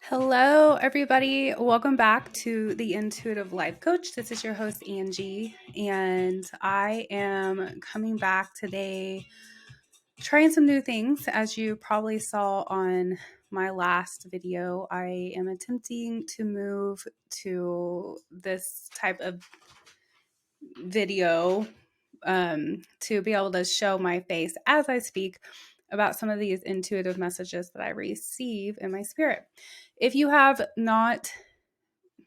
Hello, everybody. Welcome back to the Intuitive Life Coach. This is your host, Angie, and I am coming back today trying some new things. As you probably saw on my last video, I am attempting to move to this type of video to be able to show my face as I speak about some of these intuitive messages that I receive in my spirit. If you have not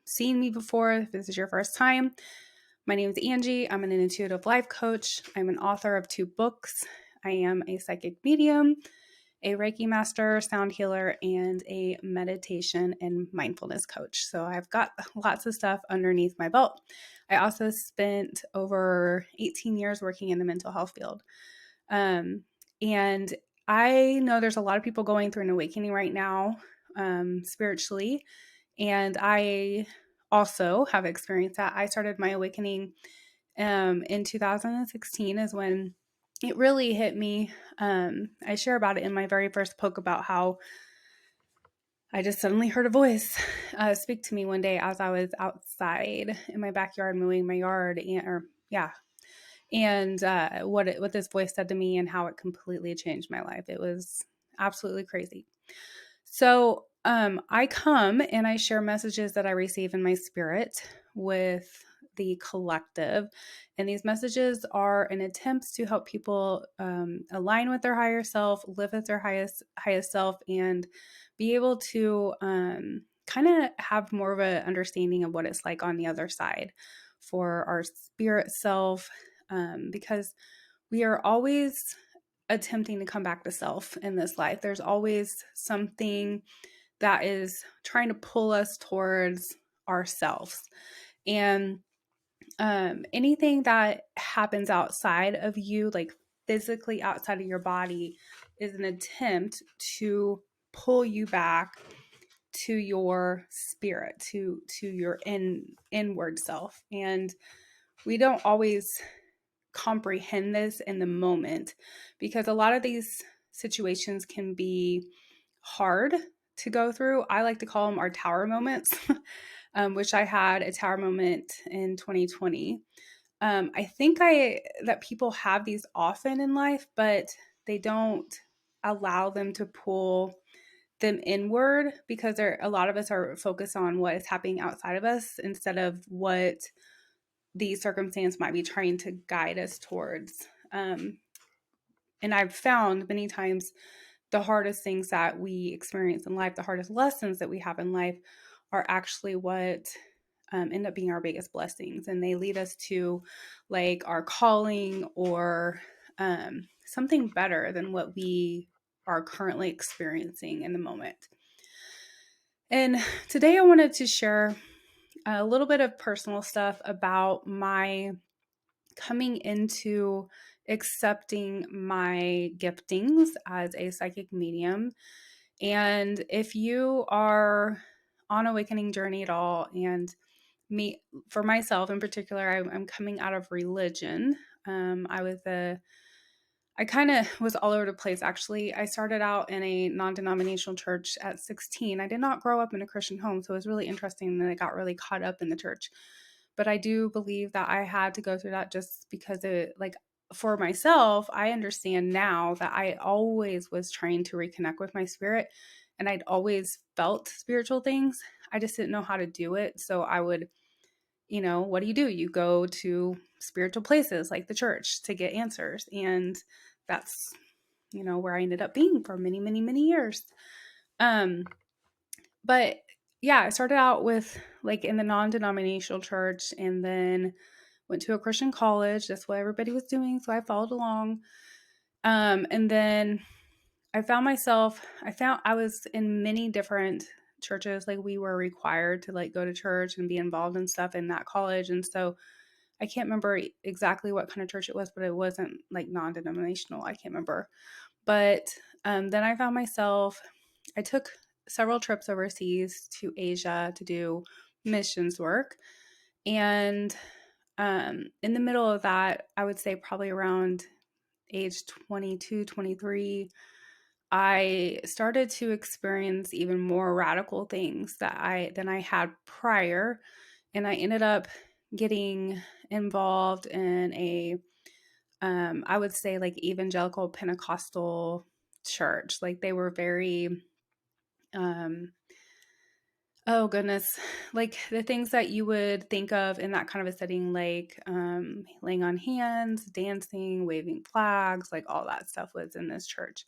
seen me before, if this is your first time, my name is Angie. I'm an intuitive life coach. I'm an author of 2 books. I am a psychic medium, a Reiki master, sound healer, and a meditation and mindfulness coach. So I've got lots of stuff underneath my belt. I also spent over 18 years working in the mental health field. And I know there's a lot of people going through an awakening right now, spiritually. And I also have experienced that. I started my awakening in 2016 is when it really hit me. I share about it in my very first poke about how I just suddenly heard a voice speak to me one day as I was outside in my backyard mowing my yard, and what this voice said to me and how it completely changed my life. It was absolutely crazy. So I come and I share messages that I receive in my spirit with the collective. And these messages are an attempt to help people align with their higher self, live with their highest self, and be able to kind of have more of an understanding of what it's like on the other side for our spirit self, because we are always attempting to come back to self in this life. There's always something that is trying to pull us towards ourselves. And anything that happens outside of you, like physically outside of your body, is an attempt to pull you back to your spirit, to your inward self. And we don't always comprehend this in the moment because a lot of these situations can be hard to go through. I like to call them our tower moments, which I had a tower moment in 2020. I think that people have these often in life, but they don't allow them to pull them inward because a lot of us are focused on what is happening outside of us instead of what the circumstance might be trying to guide us towards. And I've found many times the hardest things that we experience in life, the hardest lessons that we have in life, are actually what end up being our biggest blessings. And they lead us to like our calling or something better than what we are currently experiencing in the moment. And today I wanted to share a little bit of personal stuff about my coming into accepting my giftings as a psychic medium. And if you are on an awakening journey at all, and me, for myself in particular, I'm coming out of religion. I kind of was all over the place, actually. I started out in a non-denominational church at 16. I did not grow up in a Christian home, so it was really interesting that I got really caught up in the church. But I do believe that I had to go through that just because for myself, I understand now that I always was trying to reconnect with my spirit and I'd always felt spiritual things. I just didn't know how to do it. So I would, what do? You go to spiritual places like the church to get answers. And that's, where I ended up being for many, many, many years. But yeah, I started out with like in the non-denominational church and then went to a Christian college. That's what everybody was doing. So I followed along. And then I was in many different churches. Like we were required to like go to church and be involved in stuff in that college. And so I can't remember exactly what kind of church it was, but it wasn't like non-denominational. I can't remember. But then I took several trips overseas to Asia to do missions work. And in the middle of that, I would say probably around age 22, 23, I started to experience even more radical things than I had prior, and I ended up getting involved in a I would say like evangelical Pentecostal church. Like they were very um oh goodness, like the things that you would think of in that kind of a setting, like laying on hands, dancing, waving flags, like all that stuff was in this church.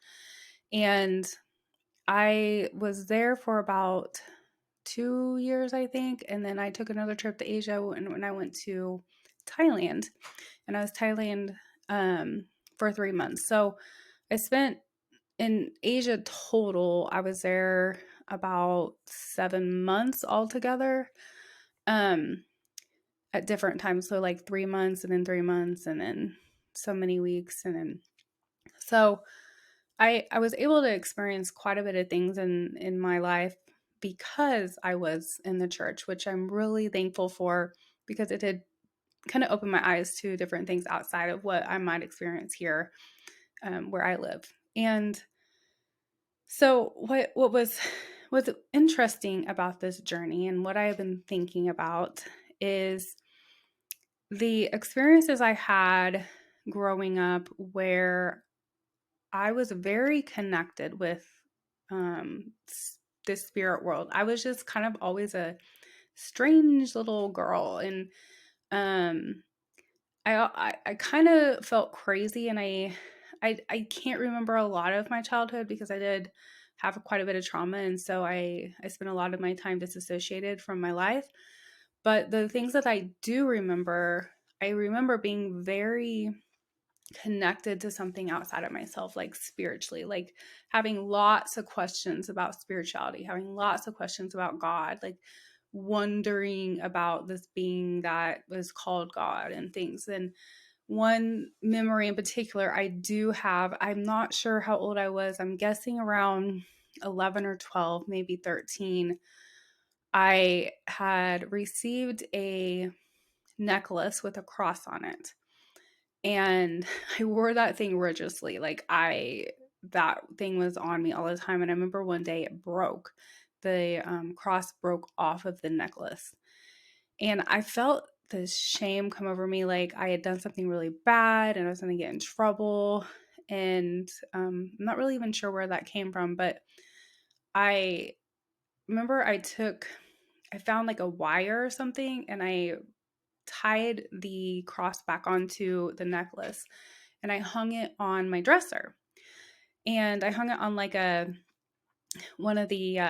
And I was there for about 2 years, I think. And then I took another trip to Asia when I went to Thailand. And I was Thailand um, for 3 months. So I spent in Asia total, I was there about 7 months altogether um, at different times. So like 3 months and then 3 months and then so many weeks. And then so I was able to experience quite a bit of things in my life because I was in the church, which I'm really thankful for because it had kind of opened my eyes to different things outside of what I might experience here where I live. And so what what's interesting about this journey and what I've been thinking about is the experiences I had growing up where I was very connected with the spirit world. I was just kind of always a strange little girl, and um, I kind of felt crazy, and I can't remember a lot of my childhood because I did have quite a bit of trauma, and so I spent a lot of my time disassociated from my life. But the things that I do remember, I remember being very connected to something outside of myself, like spiritually, like having lots of questions about spirituality, having lots of questions about God, like wondering about this being that was called God and things. And one memory in particular I do have, I'm not sure how old I was, I'm guessing around 11 or 12, maybe 13. I had received a necklace with a cross on it, and I wore that thing religiously. Like that thing was on me all the time. And I remember one day it broke. The cross broke off of the necklace. And I felt this shame come over me, like I had done something really bad and I was going to get in trouble. And I'm not really even sure where that came from, but I remember I found like a wire or something, and I tied the cross back onto the necklace and I hung it on my dresser. And I hung it on like a one of the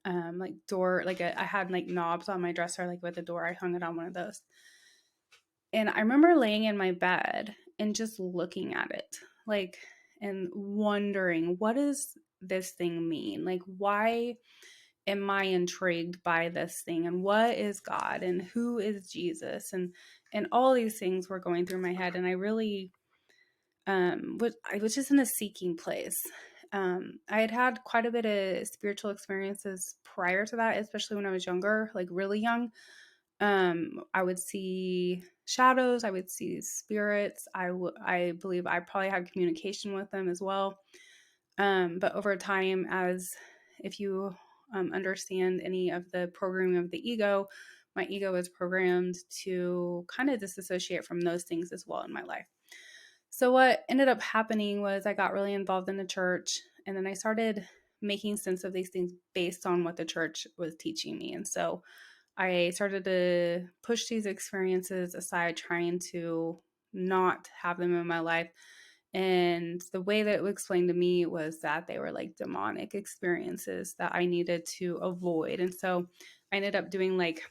like door, like I had like knobs on my dresser, like with a door. I hung it on one of those. And I remember laying in my bed and just looking at it, like, and wondering, what does this thing mean? Like, why am I intrigued by this thing? And what is God? And who is Jesus? And all these things were going through my head. And I really I was just in a seeking place. I had had quite a bit of spiritual experiences prior to that, especially when I was younger, like really young. I would see shadows, I would see spirits. I believe I probably had communication with them as well. But over time, as if you understand any of the programming of the ego, my ego is programmed to kind of disassociate from those things as well in my life. So what ended up happening was I got really involved in the church, and then I started making sense of these things based on what the church was teaching me. And so I started to push these experiences aside, trying to not have them in my life. And the way that it was explained to me was that they were like demonic experiences that I needed to avoid. And so I ended up doing like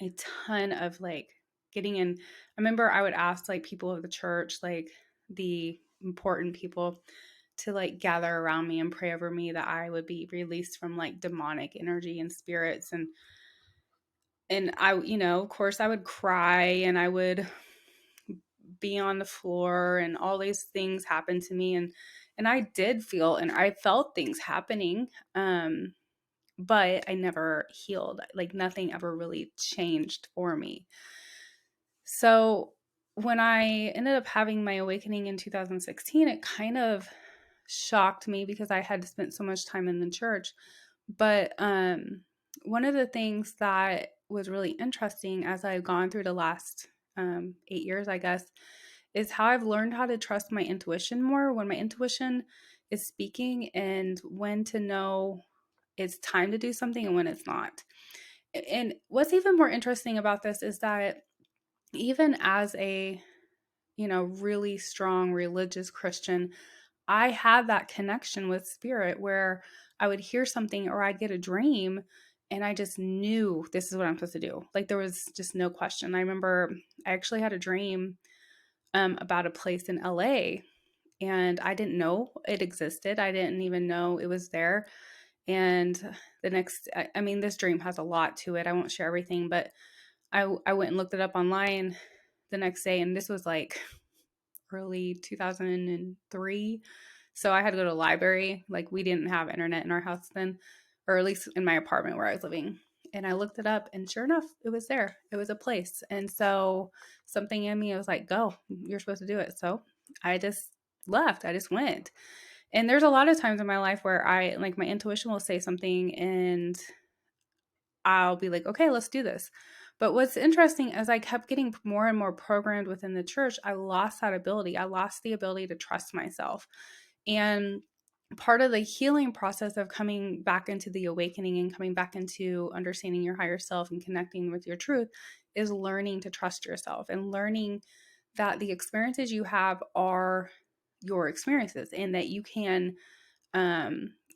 a ton of like getting in. I remember I would ask like people of the church, like the important people, to like gather around me and pray over me that I would be released from like demonic energy and spirits. And I, of course I would cry and I would be on the floor and all these things happened to me, and I did feel and I felt things happening. But I never healed. Like nothing ever really changed for me. So when I ended up having my awakening in 2016, it kind of shocked me because I had spent so much time in the church. But one of the things that was really interesting as I've gone through the last 8 years, I guess, is how I've learned how to trust my intuition more when my intuition is speaking, and when to know it's time to do something and when it's not. And what's even more interesting about this is that even as a, really strong religious Christian, I had that connection with spirit where I would hear something or I'd get a dream and I just knew this is what I'm supposed to do. Like there was just no question. I remember I actually had a dream about a place in LA, and I didn't know it existed. I didn't even know it was there. And I mean, this dream has a lot to it. I won't share everything, but I went and looked it up online the next day, and this was like early 2003. So I had to go to the library. Like we didn't have internet in our house then, or at least in my apartment where I was living. And I looked it up, and sure enough, it was there. It was a place. And so something in me was like, go, you're supposed to do it. So I just left. I just went. And there's a lot of times in my life where my intuition will say something and I'll be like, okay, let's do this. But what's interesting, as I kept getting more and more programmed within the church, I lost that ability. I lost the ability to trust myself. And part of the healing process of coming back into the awakening and coming back into understanding your higher self and connecting with your truth is learning to trust yourself and learning that the experiences you have are your experiences, and that you can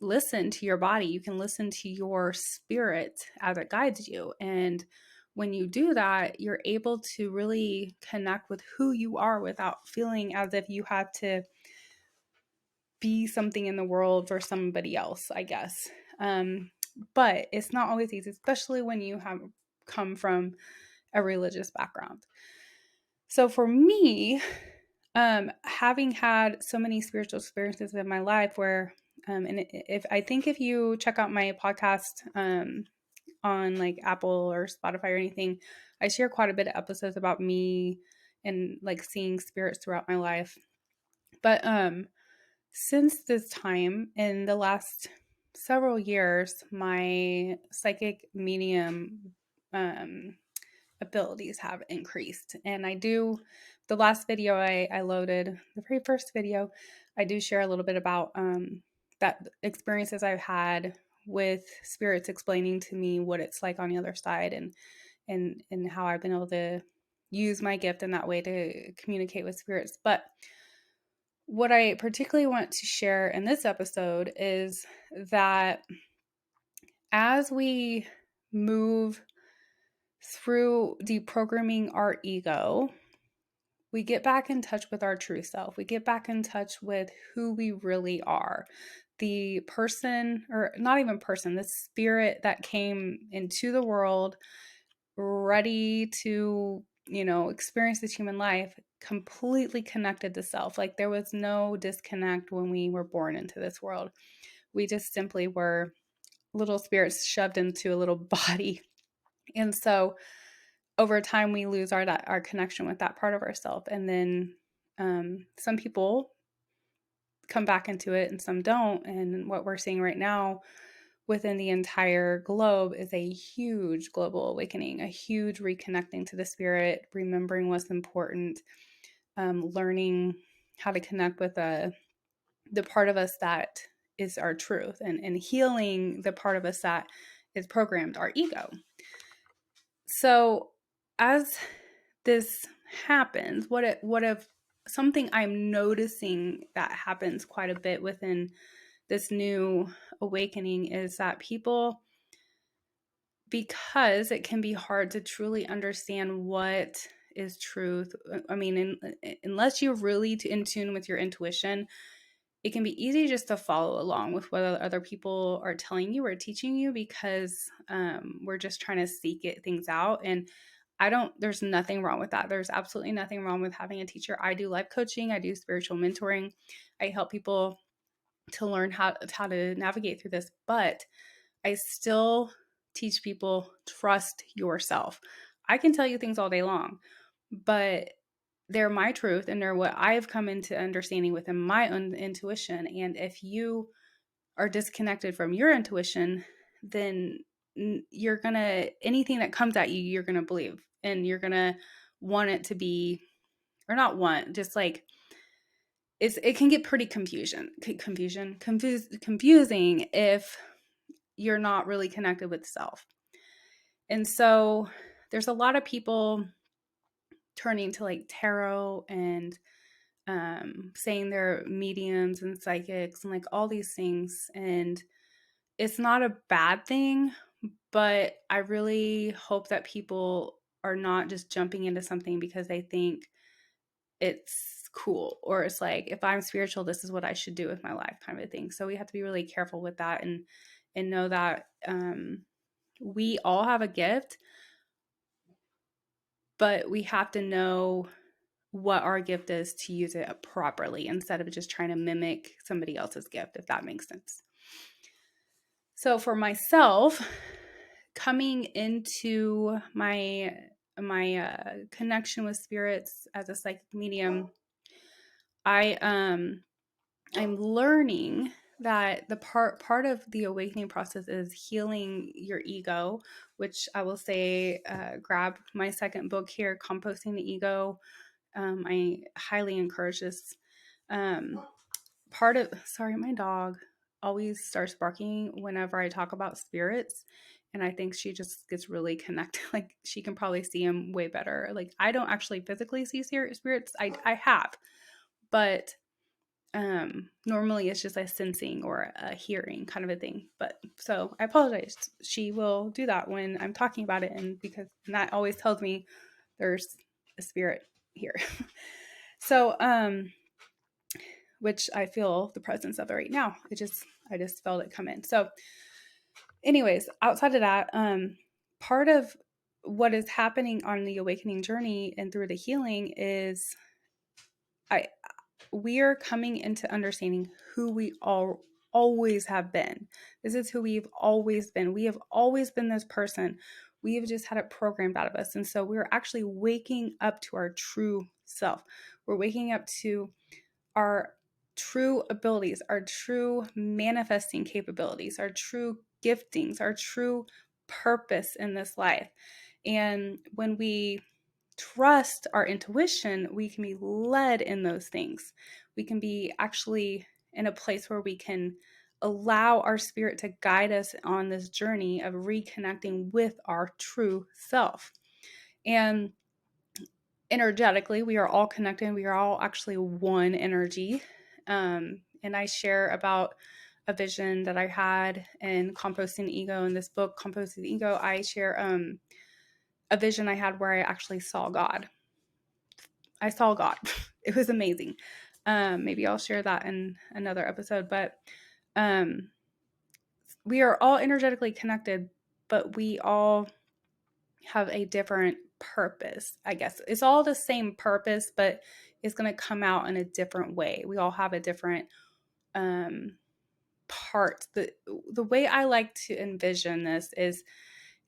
listen to your body. You can listen to your spirit as it guides you. And when you do that, you're able to really connect with who you are without feeling as if you have to be something in the world for somebody else, I guess. But it's not always easy, especially when you have come from a religious background. So for me, having had so many spiritual experiences in my life where and if you check out my podcast on like Apple or Spotify or anything, I share quite a bit of episodes about me and like seeing spirits throughout my life. But since this time in the last several years, my psychic medium abilities have increased. And the last video I loaded, the very first video, I do share a little bit about that experiences I've had with spirits explaining to me what it's like on the other side, and how I've been able to use my gift in that way to communicate with spirits. But what I particularly want to share in this episode is that as we move through deprogramming our ego, we get back in touch with our true self. We get back in touch with who we really are. The person, or not even person, the spirit that came into the world ready to, experience this human life, completely connected to self. Like there was no disconnect when we were born into this world. We just simply were little spirits shoved into a little body. And so over time we lose our connection with that part of ourselves, and then some people come back into it and some don't. And what we're seeing right now within the entire globe is a huge global awakening, a huge reconnecting to the spirit, remembering what's important, learning how to connect with the part of us that is our truth, and healing the part of us that is programmed, our ego. So as this happens, what if something I'm noticing that happens quite a bit within this new awakening is that people, because it can be hard to truly understand what is truth. I mean, unless you're really in tune with your intuition, it can be easy just to follow along with what other people are telling you or teaching you, because we're just trying to seek things out. And there's nothing wrong with that. There's absolutely nothing wrong with having a teacher. I do life coaching. I do spiritual mentoring. I help people to learn how to navigate through this, but I still teach people, trust yourself. I can tell you things all day long, but they're my truth and they're what I've come into understanding within my own intuition. And if you are disconnected from your intuition, then you're going to, anything that comes at you, you're going to believe, and you're going to want it to be, or not want, just like, it can get pretty confusing if you're not really connected with self. And so there's a lot of people turning to like tarot and saying they're mediums and psychics and like all these things. And it's not a bad thing, but I really hope that people are not just jumping into something because they think it's cool, or it's like, if I'm spiritual, this is what I should do with my life, kind of a thing. So we have to be really careful with that, and know that we all have a gift, but we have to know what our gift is to use it properly instead of just trying to mimic somebody else's gift, if that makes sense. So for myself, coming into my connection with spirits as a psychic medium, I'm learning that the part of the awakening process is healing your ego, which I will say, grab my second book here, Composting the Ego. I highly encourage this. Sorry, my dog always starts barking whenever I talk about spirits. And I think she just gets really connected. Like, she can probably see them way better. Like, I don't actually physically see spirits. I have, but normally it's just a sensing or a hearing kind of a thing. But so I apologize. She will do that when I'm talking about it, and that always tells me there's a spirit here. So which I feel the presence of it right now. I just felt it come in. So anyways, outside of that, part of what is happening on the awakening journey and through the healing is we are coming into understanding who we all always have been. This is who we've always been. We have always been this person. We have just had it programmed out of us. And so we're actually waking up to our true self. We're waking up to our true abilities, our true manifesting capabilities, our true giftings, our true purpose in this life. And when we trust our intuition, we can be led in those things. We can be actually in a place where we can allow our spirit to guide us on this journey of reconnecting with our true self. And energetically, we are all connected. We are all actually one energy. And I share about a vision that I had in Composting the Ego. In this book, Composting the Ego, I share a vision I had where I actually saw God. I saw God. It was amazing. Maybe I'll share that in another episode. But we are all energetically connected, but we all have a different purpose, I guess. It's all the same purpose, but it's going to come out in a different way. We all have a different part. The way I like to envision this is,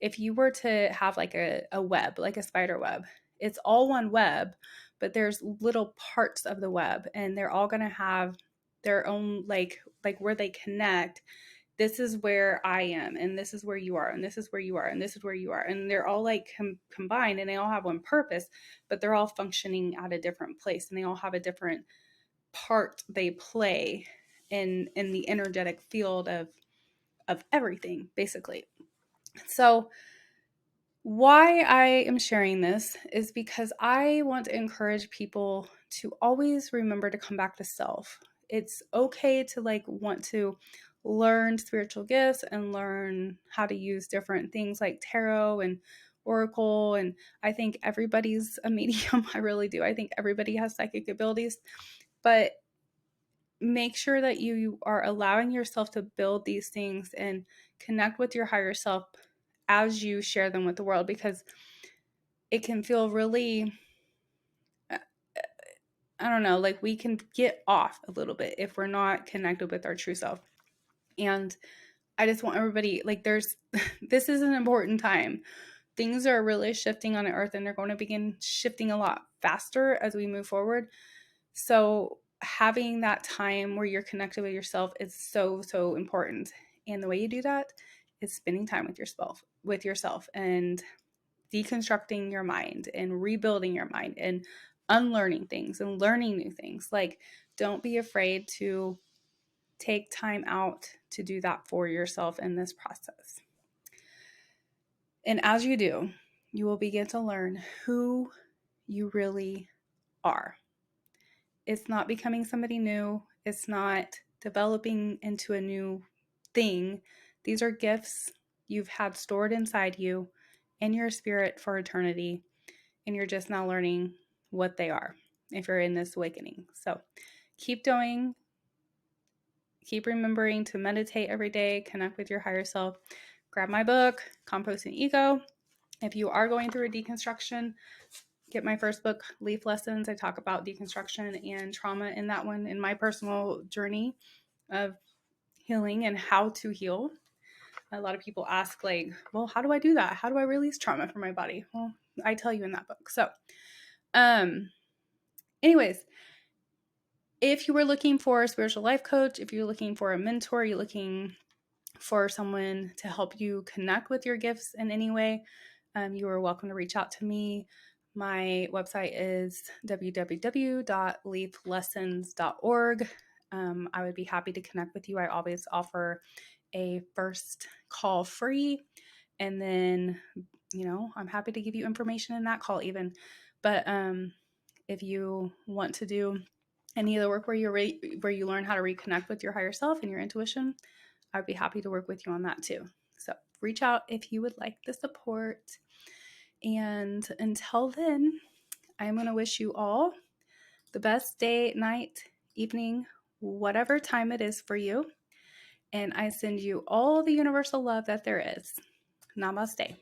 if you were to have like a web, like a spider web, it's all one web, but there's little parts of the web, and they're all going to have their own, like where they connect. This is where I am, and this is where you are, and this is where you are, and this is where you are. And they're all like combined, and they all have one purpose, but they're all functioning at a different place, and they all have a different part they play in the energetic field of everything, basically. So why I am sharing this is because I want to encourage people to always remember to come back to self. It's okay to like want to learn spiritual gifts and learn how to use different things like tarot and oracle. And I think everybody's a medium. I really do. I think everybody has psychic abilities, but make sure that you are allowing yourself to build these things and connect with your higher self as you share them with the world, because it can feel really, I don't know, like we can get off a little bit if we're not connected with our true self. And I just want everybody, like, this is an important time things are really shifting on earth, and they're going to begin shifting a lot faster as we move forward. So having that time where you're connected with yourself is so, so important. And the way you do that is spending time with yourself and deconstructing your mind and rebuilding your mind and unlearning things and learning new things. Like, don't be afraid to take time out to do that for yourself in this process. And as you do, you will begin to learn who you really are. It's not becoming somebody new. It's not developing into a new thing. These are gifts you've had stored inside you in your spirit for eternity, and you're just now learning what they are if you're in this awakening. So keep doing, keep remembering to meditate every day, connect with your higher self. Grab my book, Composting Ego. If you are going through a deconstruction, get my first book, Leaf Lessons. I talk about deconstruction and trauma in that one, in my personal journey of healing and how to heal. A lot of people ask, like, well, how do I do that? How do I release trauma from my body? Well, I tell you in that book. So, anyways, if you were looking for a spiritual life coach, if you're looking for a mentor, you're looking for someone to help you connect with your gifts in any way, you are welcome to reach out to me. My website is www.leaflessons.org. I would be happy to connect with you. I always offer a first call free, and then, I'm happy to give you information in that call even. But if you want to do any of the work where you learn how to reconnect with your higher self and your intuition, I'd be happy to work with you on that too. So reach out if you would like the support. And until then, I'm going to wish you all the best day, night, evening, whatever time it is for you. And I send you all the universal love that there is. Namaste.